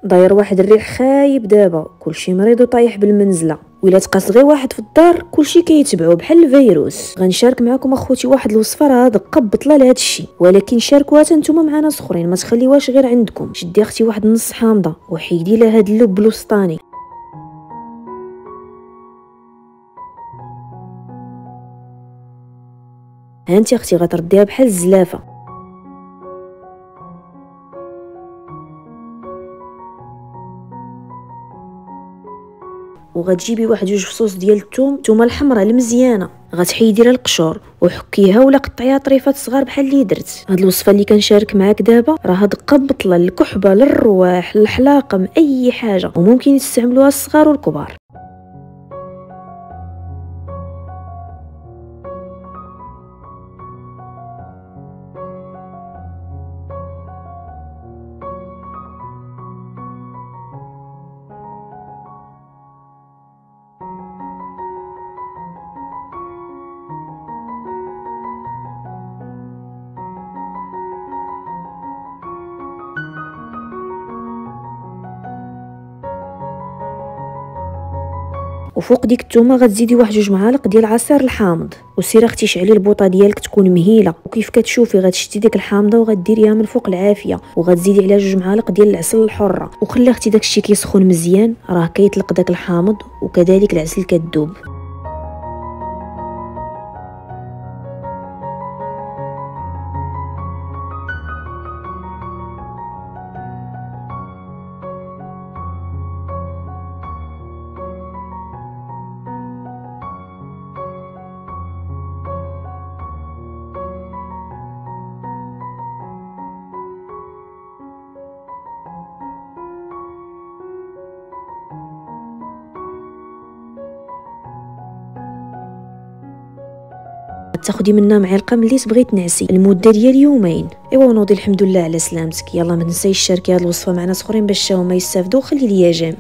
داير واحد الريح خايب دابا، كلشي مريض وطايح بالمنزله، ولا تقاس غير واحد في الدار كلشي كيتبعو بحال الفيروس. غنشارك معكم اخوتي واحد الوصفه راه دقه بطله لهذا الشيء، ولكن شاركوها نتوما مع ناس اخرين، ما تخليوهاش غير عندكم. شدي اختي واحد نص حامضه وحيدي لها هاد اللب الوسطاني، هانتي اختي غترديها بحال الزلافه. وغتجيبي واحد جوج فصوص ديال الثومه الحمراء المزيانه، غتحيدي لها القشور وحكيها ولا قطعيها طريفات صغار بحال اللي درت. هاد الوصفه اللي كنشارك معاك دابا راها دقه بطله للكحبه للرواح للحلاقم اي حاجه، وممكن يستعملوها الصغار والكبار. وفوق ديك الثومه غتزيدي واحد جوج معالق ديال عصير الحامض، وسيري اختي شعلي البوطه ديالك تكون مهيله، وكيف كتشوفي غتشدي ديك الحامضه وغديريها من فوق العافيه، وغتزيدي عليها جوج معالق ديال العسل الحره، وخلي اختي داكشي كيسخن مزيان، راه كيطلق داك الحامض وكذلك العسل كتذوب. تاخدي منها معلقه ملي تبغي تنعسي المده ديال يومين. ايوا ونوضي الحمد لله على سلامتك. يلا ما تنسايش شاركي هاد الوصفه مع ناس اخرين باش هما يستافدوا، خلي ليا جيم.